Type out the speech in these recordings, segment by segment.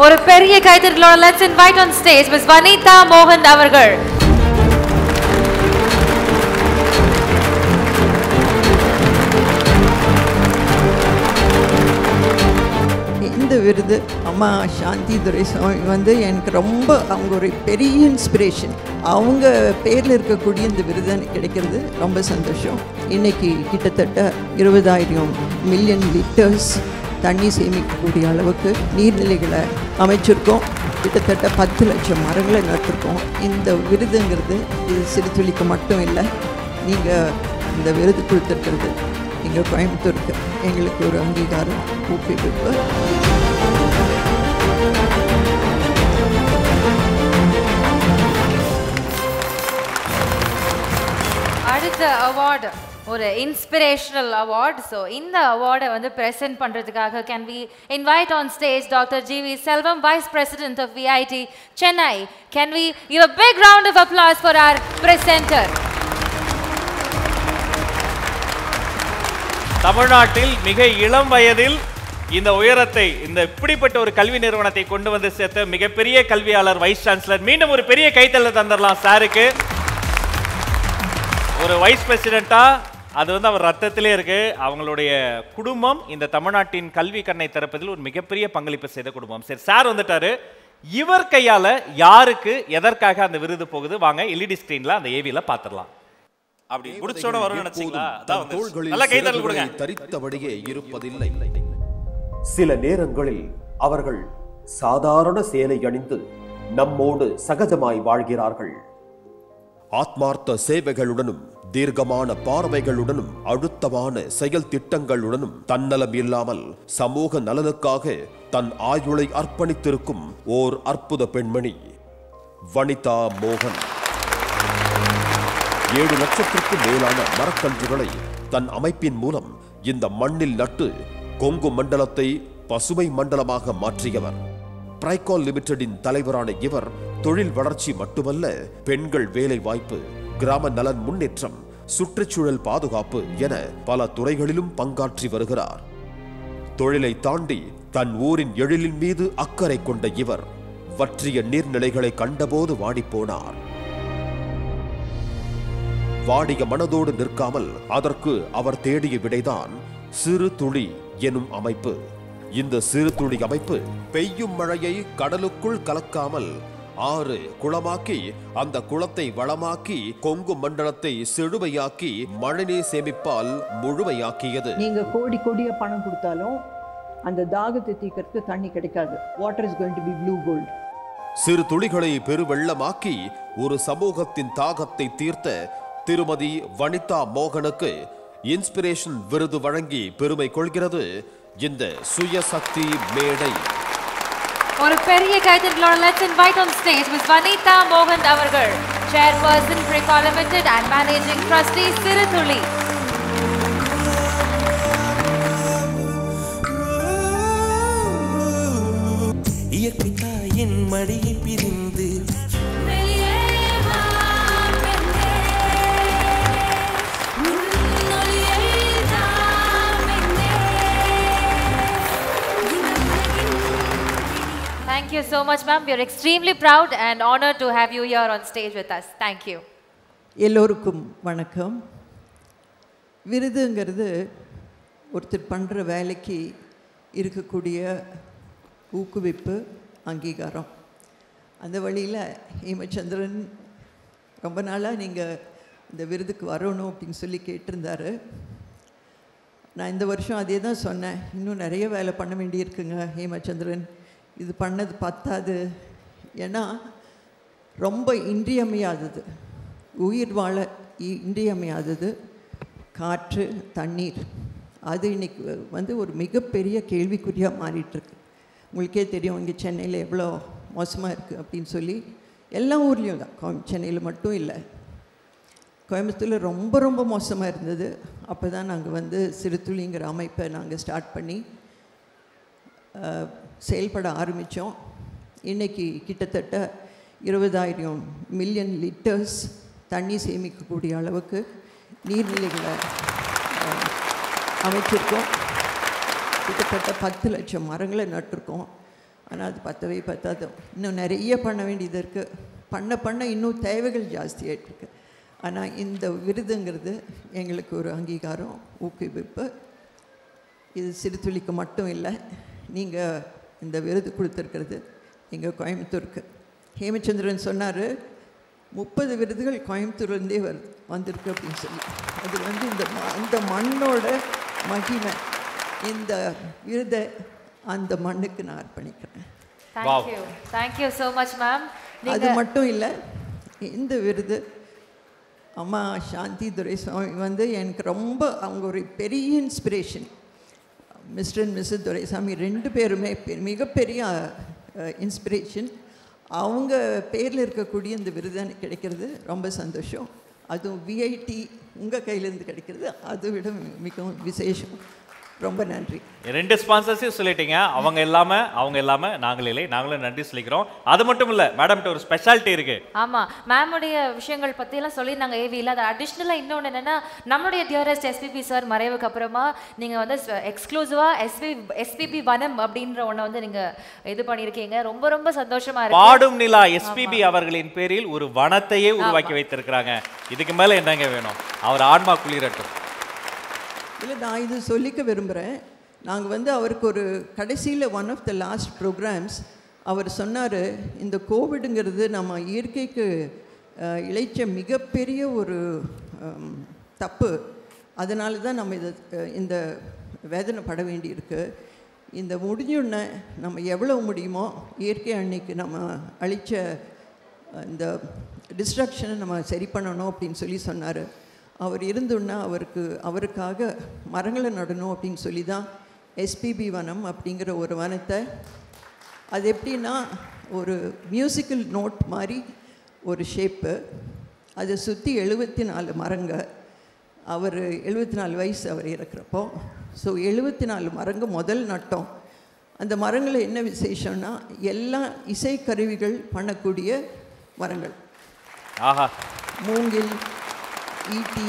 ஒரு பெரிய கைத்தட்டலோட let's invite on stage Miss Vanitha Mohan அவர்கள். இந்த விருது அம்மா சாந்தி துரைசாமி வந்து எனக்கு ரொம்ப அவங்க ஒரு பெரிய இன்ஸ்பிரேஷன். அவங்க பேரில் இருக்கக்கூடிய இந்த விருது எனக்கு கிடைக்கிறது ரொம்ப சந்தோஷம். இன்றைக்கி கிட்டத்தட்ட 20,000 மில்லியன் லிட்டர்ஸ் தண்ணி சேமிக்கக்கூடிய அளவுக்கு நீர்நிலைகளை அமைச்சிருக்கோம். கிட்டத்தட்ட 10 லட்சம் மரங்களை நட்டிருக்கோம். இந்த விருதுங்கிறது இது சிறுதுளிக்கு மட்டும் இல்லை, நீங்கள் இந்த விருது கொடுத்துருக்கிறது எங்கள் கோயம்புத்தூருக்கு எங்களுக்கு ஒரு அங்கீகாரம், ஊக்குவிப்பு. அடுத்த அவார்டு ஒரு இன்ஸ்பிரேஷனல் அவார்ட். ஸோ இந்த அவார்டை வந்து ப்ரெசென்ட் பண்ணுறதுக்காக can we invite on stage doctor GV Selvam, vice president of VIT Chennai. Can we give a big round of applause for our presenter. தமிழ்நாட்டில் மிக இளம் வயதில் இந்த உயரத்தை, இந்த இப்படிப்பட்ட ஒரு கல்வி நிறுவனத்தை கொண்டு வந்து சேர்த்த மிகப்பெரிய கல்வியாளர், வைஸ் சான்சலர். மீண்டும் ஒரு பெரிய கைத்தட்டல் தந்துடலாம் சாருக்கு. ஒரு வைஸ் பிரசிடென்ட்டா அது வந்து அவர் ரத்தத்திலே இருக்கு. அவங்களுடைய குடும்பம் இந்த தமிழ்நாட்டின் கல்வி கண்ணை திறப்பதில் ஒரு மிகப்பெரிய பங்களிப்பு செய்த குடும்பம். சரி, சார் வந்துட்டாரு. இவர் கையால யாருக்கு எதற்காக அந்த விருது போகுது, வாங்க எல்இடி ஸ்கிரீன்ல அந்த ஏவில பாத்துடலாம். அப்படி குடிச்சோட வரும் நினைச்சீங்களா? நல்ல கைத்தட்டல் கொடுங்க. தரித்தபடியே இருப்பதில்லை. சில நேரங்களில் அவர்கள் சாதாரண சேலை அணிந்து நம்மோடு சகஜமாய் வாழ்கிறார்கள். ஆத்மார்த்த சேவைகளுடனும் தீர்க்கமான பார்வைகளுடனும் அழுத்தமான செயல் திட்டங்களுடனும் தன்னலம் இல்லாமல் சமூக நலனுக்காக தன் ஆயுளை அர்ப்பணித்திருக்கும் ஓர் அற்புத பெண்மணி வனிதா மோகன். 7 லட்சத்திற்கும் மேலான மரக்கன்றுகளை தன் அமைப்பின் மூலம் இந்த மண்ணில் நட்டு கொங்கு மண்டலத்தை பசுமை மண்டலமாக மாற்றியவர். பிரைகால் லிமிடெடின் தலைவரான இவர் தொழில் வளர்ச்சி மட்டுமல்ல, பெண்கள் வேலை வாய்ப்பு, கிராம நலன் முன்னேற்றம், சுற்றுச்சூழல் பாதுகாப்பு என பல துறைகளிலும் பங்காற்றி வருகிறார். தொழிலை தாண்டி தன் ஊரின் எழிலின் மீது அக்கறை கொண்ட இவர் வற்றிய நீர்நிலைகளை கண்டபோது வாடிப்போனார். வாடிய மனதோடு நிற்காமல் அதற்கு அவர் தேடிய விடைதான் சிறு துளி எனும் அமைப்பு. இந்த சிறு துளி அமைப்பு பெய்யும் மழையை கடலுக்குள் கலக்காமல் ஆறு குளமாக்கி, அந்த குளத்தை வளமாக்கி, கொங்கு மண்டலத்தை செழுமையாக்கி, மழைநீர் சேமிப்பால் முழுமையாக்கியது. நீங்க கோடி கோடியா பணம் கொடுத்தாலும் அந்த தாகத்தை தீர்க்கறதுக்கு தண்ணி கிடைக்காது. Water is going to be blue gold. சிறு துளிகளை பெருவெள்ளமாக்கி ஒரு சமூகத்தின் தாகத்தை தீர்த்த திருமதி வனிதா மோகனுக்கு இன்ஸ்பிரேஷன் விருது வழங்கி பெருமை கொள்கிறது இந்த சுயசக்தி மேடை. ஒரு பெரிய கைத்தட்டலோட let's invite on stage Miss Vanitha Mohan அவர்கள், chairperson Prical Limited and managing trustee சிறுதுளி. இயற்கை தாயின் மடியை பிரிந்து Thank you so much, ma'am. We are extremely proud and honored to have you here on stage with us. Thank you. எல்லோருக்கும் வணக்கம். விருதுங்கிறது ஒருத்தர் பண்ணுற வேலைக்கு இருக்கக்கூடிய ஊக்குவிப்பு, அங்கீகாரம். அந்த வழியில் ஹேமச்சந்திரன் ரொம்ப நாளாக நீங்கள் இந்த விருதுக்கு வரணும் அப்படின்னு சொல்லி கேட்டிருந்தாரு. நான் இந்த வருஷம் அதே தான் சொன்னேன். இன்னும் நிறைய வேலை பண்ண வேண்டியிருக்குங்க ஹேமச்சந்திரன், இது பண்ணது பத்தாது. ஏன்னா ரொம்ப இன்றியமையாதது, உயிர் வாழ இன்றியமையாதது காற்று, தண்ணீர். அது இன்றைக்கி வந்து ஒரு மிகப்பெரிய கேள்விக்குறியாக மாறிட்டுருக்கு. உங்களுக்கே தெரியும் இங்கே சென்னையில் எவ்வளோ மோசமாக இருக்குது அப்படின்னு சொல்லி. எல்லா ஊர்லேயும் தான், சென்னையில் மட்டும் இல்லை, கோயம்புத்தூரில் ரொம்ப ரொம்ப மோசமாக இருந்தது. அப்போ தான் நாங்கள் வந்து சிறுதுளிங்கிற அமைப்பை நாங்கள் ஸ்டார்ட் பண்ணி செயல்பட ஆரம்பித்தோம். இன்றைக்கி கிட்டத்தட்ட 20,000 மில்லியன் லிட்டர்ஸ் தண்ணி சேமிக்கக்கூடிய அளவுக்கு நீர்நிலைகளை அமைச்சிருக்கோம். கிட்டத்தட்ட 10 லட்சம் மரங்களை நட்டிருக்கோம். ஆனால் அது பத்தவே பத்தாது. இன்னும் நிறைய பண்ண வேண்டியது இருக்குது. பண்ண இன்னும் தேவைகள் ஜாஸ்தியாகிட்டுருக்கு. ஆனால் இந்த விருதுங்கிறது எங்களுக்கு ஒரு அங்கீகாரம், ஊக்குவிப்பு. இது சிறுதுளிக்கு மட்டும் இல்லை, நீங்கள் இந்த விருது கொடுத்துருக்கிறது எங்கள் கோயம்புத்தூருக்கு. ஹேமச்சந்திரன் சொன்னார் 30 விருதுகள் கோயம்புத்தூர்லேருந்தே வந்திருக்கு அப்படின்னு சொல்லி. அது வந்து இந்த மண்ணோட மகிமை. இந்த விருதை அந்த மண்ணுக்கு நான் அர்ப்பணிக்கிறேன். Thank you so much ma'am. அது மட்டும் இல்லை, இந்த விருது அம்மா சாந்தி துரைசாமி வந்து எனக்கு ரொம்ப, அவங்க ஒரு பெரிய inspiration. Mister and missus Duraisamy 2 பேருமே மிகப்பெரிய இன்ஸ்பிரேஷன். அவங்க பேரில் இருக்கக்கூடிய இந்த விருது எனக்கு கிடைக்கிறது ரொம்ப சந்தோஷம். அதுவும் விஐடி உங்கள் கையிலேருந்து கிடைக்கிறது அதை விட மிகவும் விசேஷம். ரொம்ப நன்றி. 2 ஸ்பான்சர்ஸையும் சொல்லிட்டீங்க. அவங்க இல்லாம நாங்களும் நன்றி சொல்லிக்கிறோம். அது மட்டும் இல்ல, மேடம்கிட்ட ஒரு ஸ்பெஷாலிட்டி இருக்கு. ஆமா, மேமுடைய விஷயங்கள் பத்தி எல்லாம் சொல்லி நாங்க ஏவில அது அடிஷனலா இன்னொன்னு என்னன்னா, நம்மளுடைய டியரஸ்ட் எஸ்பிபி சார் மறைவுக்கு அப்புறமா நீங்க வந்து எக்ஸ்க்ளூசிவா எஸ்பிபி வனம் அப்படின்ற ஒண்ண வந்து நீங்க இது பண்ணிருக்கீங்க. ரொம்ப ரொம்ப சந்தோஷமா இருக்கு. பாடும் நிலா எஸ்பிபி அவர்களின் பேரில் ஒரு வனத்தையே உருவாக்கி வைத்திருக்கிறாங்க. இதுக்கு மேல என்னங்க வேணும்? அவர் ஆன்மா குளிரட்டும். இல்லை, நான் இது சொல்லிக்க விரும்புகிறேன். நாங்கள் வந்து அவருக்கு ஒரு கடைசியில் one of the last programs அவர் சொன்னார், இந்த கோவிடுங்கிறது நம்ம இயற்கைக்கு இழைச்ச மிகப்பெரிய ஒரு தப்பு. அதனால தான் நம்ம இந்த வேதனைப்பட வேண்டியிருக்கு. இந்த முடிஞ்சோடனே நம்ம எவ்வளோ முடியுமோ இயற்கை அன்னைக்கு நம்ம அழித்த இந்த டிஸ்ட்ரக்ஷனை நம்ம சரி பண்ணணும் அப்படின்னு சொல்லி சொன்னார். அவர் இருந்துன்னா அவருக்காக மரங்களை நடணும் அப்படின்னு சொல்லி தான் எஸ்பிபி வனம் அப்படிங்கிற ஒரு வனத்தை, அது எப்படின்னா ஒரு மியூசிக்கல் நோட் மாதிரி ஒரு ஷேப்பு, அதை சுற்றி 74 மரங்க. அவர் 74 வயசு அவர் இருக்கிறப்போ. ஸோ 74 மரங்க முதல் நட்டோம். அந்த மரங்களில் என்ன விசேஷம்னா எல்லா இசைக்கருவிகள் பண்ணக்கூடிய மரங்கள். ஆஹா. மூங்கில், ஈட்டி,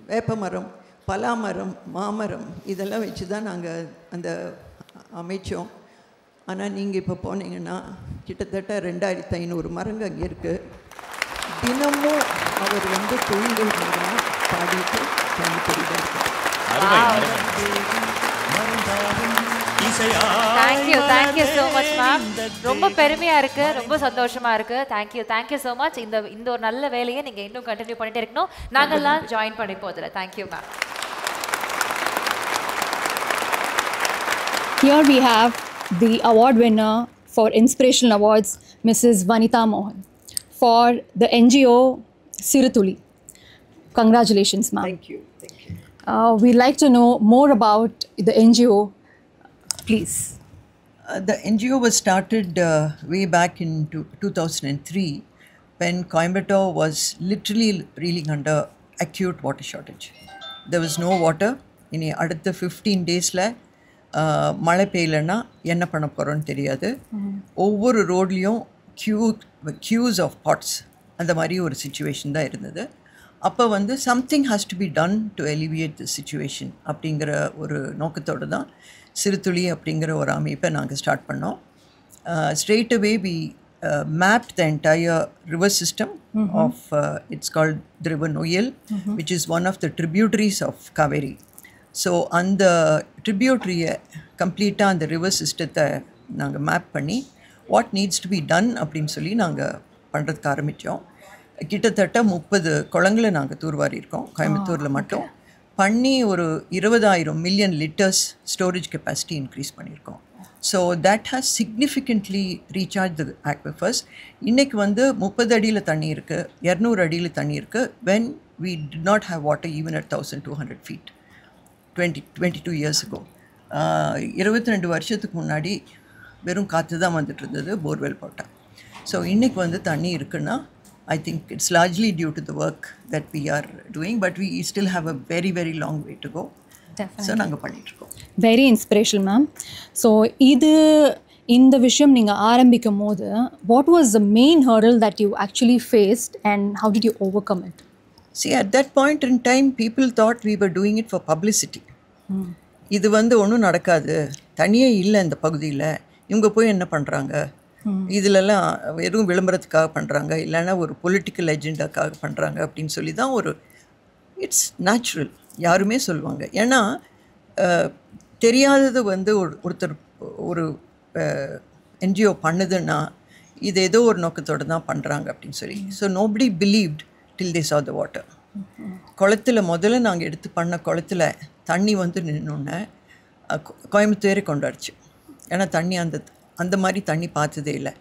வேப்பமரம், பலாமரம், மாமரம் இதெல்லாம் வச்சு தான் நாங்கள் அந்த அமைச்சோம். ஆனால் நீங்கள் இப்போ போனீங்கன்னா கிட்டத்தட்ட 2500 மரங்கள் அங்கே இருக்குது. தினமும் அவர் வந்து தொழில்கள் மூலமாக பாடிட்டு தெரியுது. Thank you so much ma'am. ரொம்ப பெருமையா இருக்கு, ரொம்ப சந்தோஷமா இருக்கு. Thank you so much. இந்த ஒரு நல்ல வேலையை நீங்க இன்னும் கண்டினியூ பண்ணிட்டே இருக்கணும். நாங்கெல்லாம் ஜாயின் பண்ணி போதுல. Thank you ma'am. Here we have the award winner for Inspirational Awards, Mrs. Vanitha Mohan, for the NGO Sirutuli. Congratulations ma'am. Thank you. We'd like to know more about the NGO. Please. The NGO was started way back in 2003 when Coimbatore was literally reeling under acute water shortage. There was no water. In அடுத்த 15 daysல மழை பெய்யலன்னா என்ன பண்ண போகிறோன்னு தெரியாது. ஒவ்வொரு ரோட்லேயும் queues of pots அந்த மாதிரி ஒரு சிச்சுவேஷன் தான் இருந்தது. அப்போ வந்து something has to be done to alleviate the situation அப்படிங்கிற ஒரு நோக்கத்தோடு தான் சிறுதுளி அப்படிங்கிற ஒரு அமைப்பை நாங்கள் ஸ்டார்ட் பண்ணோம். Straight away we mapped the entire river system of it's called the river Noyyal, which is one of the tributaries of Kaveri. So அந்த ட்ரிபியூட்டரியை கம்ப்ளீட்டாக அந்த ரிவர் சிஸ்டத்தை நாங்கள் மேப் பண்ணி what needs to be done அப்படின்னு சொல்லி நாங்கள் பண்ணுறதுக்கு ஆரம்பித்தோம். கிட்டத்தட்ட 30 குளங்களை நாங்கள் தூர்வாரி இருக்கோம் கோயம்புத்தூரில் மட்டும். பண்ணி ஒரு 20,000 million litres storage capacity increase பண்ணியிருக்கோம். So that has significantly recharge the aquifers. இன்றைக்கி வந்து 30 அடியில் தண்ணி இருக்குது, 200 அடியில் தண்ணி இருக்குது. When we did not have water even at 1200 feet 22 years ago. 22 வருஷத்துக்கு முன்னாடி வெறும் காற்று தான் வந்துட்டு இருந்தது, போர்வெல் போட்டால். ஸோ இன்றைக்கி வந்து தண்ணி இருக்குன்னா I think it's largely due to the work that we are doing, but we still have a very, very long way to go. Definitely. So நாங்கள் பண்ணிட்டுருக்கோம். Very inspirational ma'am. So இந்த விஷயம் நீங்கள் ஆரம்பிக்கும் போது what was the main hurdle that you actually faced and how did you overcome it? See, at that point in time, people thought we were doing it for publicity. இது வந்து ஒன்றும் நடக்காது, தனியே இல்லை இந்த பகுதியில், இவங்க போய் என்ன பண்ணுறாங்க, இதிலெல்லாம் வெறும் விளம்பரத்துக்காக பண்ணுறாங்க, இல்லைன்னா ஒரு பொலிட்டிக்கல் எஜெண்டாக்காக பண்ணுறாங்க அப்படின்னு சொல்லி தான் ஒரு இட்ஸ் நேச்சுரல் யாருமே சொல்லுவாங்க. ஏன்னா தெரியாதது வந்து ஒருத்தர் ஒரு என்ஜிஓ பண்ணுதுன்னா இது ஏதோ ஒரு நோக்கத்தோடு தான் பண்ணுறாங்க அப்படின்னு சொல்லி. So nobody believed till they saw the water. குளத்தில் முதல்ல நாங்கள் எடுத்து பண்ண குளத்தில் தண்ணி வந்து நின்னோன்னே கோயம்புத்தூரே கொண்டாடுச்சு. ஏன்னா தண்ணி அந்த மாதிரி தண்ணி பார்த்ததே இல்லை.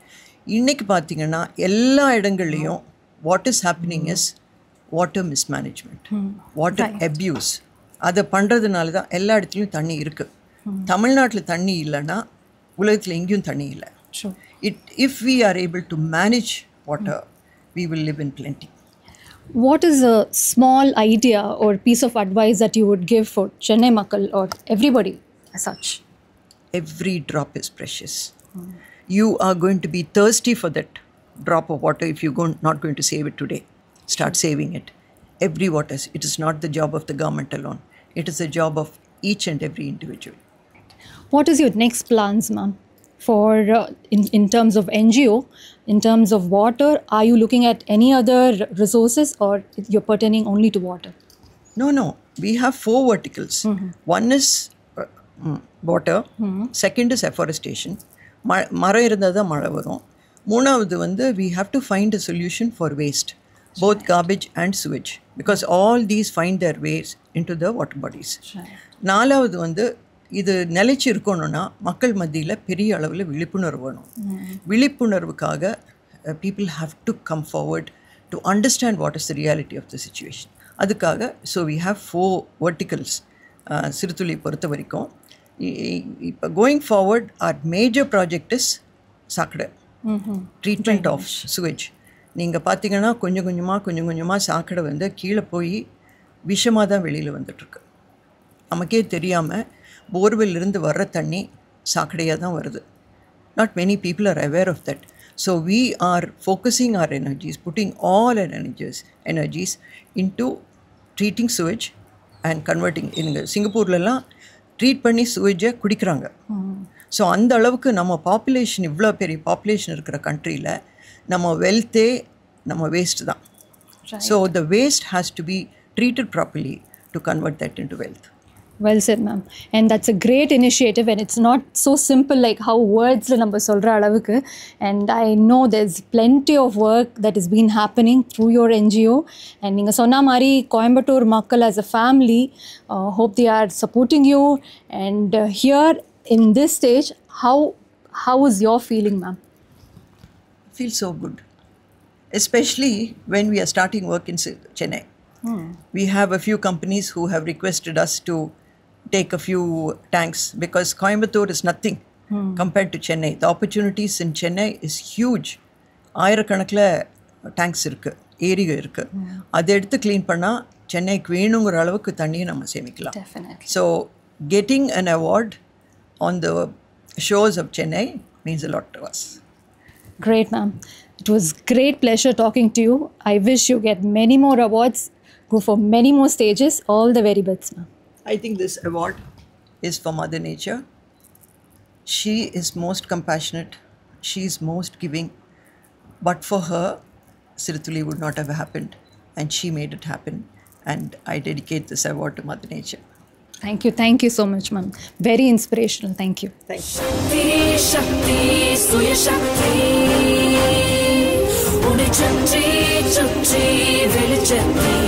இன்றைக்கி பார்த்திங்கன்னா எல்லா இடங்கள்லையும் what is happening is water mismanagement, water abuse. அதை பண்ணுறதுனால தான் எல்லா இடத்துலையும் தண்ணி இருக்குது. தமிழ்நாட்டில் தண்ணி இல்லைன்னா உலகத்தில் எங்கேயும் தண்ணி இல்லை. If we are able to manage water, we will live in plenty. What is a small idea or piece of advice that you would give for Chennai Makkal or everybody as such? Every drop is precious. You are going to be thirsty for that drop of water if you're not going to save it today. Start saving it. Every water. It is not the job of the government alone. It is the job of each and every individual. What is your next plans, ma'am? For in terms of NGO, in terms of water, are you looking at any other resources or you're pertaining only to water? No. We have 4 verticals. One is water. Second is afforestation. மரம் இருந்தால் தான் மழை வரும். மூணாவது வந்து we have to find a solution for waste, both garbage and sewage, because all these find their ways into the water bodies. நாலாவது வந்து இது நிலைச்சி இருக்கணும்னா மக்கள் மத்தியில் பெரிய அளவில் விழிப்புணர்வு வேணும். விழிப்புணர்வுக்காக people have to come forward to understand what is the reality of the situation. அதுக்காக so we have 4 verticals சிறுதுளி பொறுத்த வரைக்கும். இப்போ going forward our major project is சாக்கடை ட்ரீட்மெண்ட் ஆஃப் sewage. நீங்கள் பார்த்தீங்கன்னா கொஞ்சம் கொஞ்சமாக சாக்கடை வந்து கீழே போய் விஷமாக தான் வெளியில் வந்துட்டுருக்கு. நமக்கே தெரியாமல் போர்வெல்லிருந்து வர்ற தண்ணி சாக்கடையாக தான் வருது. Not many people are aware of that. So we are focusing our energies, putting all our energies into treating sewage and converting. In சிங்கப்பூர்லலாம் ட்ரீட் பண்ணி sewage குடிக்கிறாங்க. ஸோ அந்த அளவுக்கு நம்ம பாப்புலேஷன், இவ்வளோ பெரிய பாப்புலேஷன் இருக்கிற கண்ட்ரியில் நம்ம வெல்த்தே நம்ம வேஸ்ட் தான். So the waste has to be treated properly to convert that into wealth. Well said, ma'am. And that's a great initiative, and it's not so simple like how words நம்ம சொல்கிற அளவுக்கு. And I know there's plenty of work that has been happening through your NGO. And நீங்கள் சொன்ன மாதிரி கோயம்புத்தூர் மக்கள் as a family hope they are supporting you. And here in this stage, how is your feeling, ma'am? I feel so good, especially when we are starting work in Chennai. We have a few companies who have requested us to take a few tanks because Coimbatore is nothing compared to Chennai. The opportunities in Chennai is huge. ஆயிரக்கணக்கில் tanks இருக்குது, ஏரிகள் இருக்குது. அதை எடுத்து clean பண்ணால் சென்னைக்கு வேணுங்கிற அளவுக்கு தண்ணியை நம்ம சேமிக்கலாம். So getting an award on the shores of Chennai means a lot to us. Great, ma'am. It was great pleasure talking to you. I wish you get many more awards, go for many more stages. All the very best, ma'am. I think this award is for Mother Nature. She is most compassionate. She is most giving. But for her, Siruthuli would not have happened. And she made it happen. And I dedicate this award to Mother Nature. Thank you so much, ma'am. Very inspirational. Thank you. Thank you. Shakti, Suya Shakti, Uni Chatti, Chutti, Veli Chatti.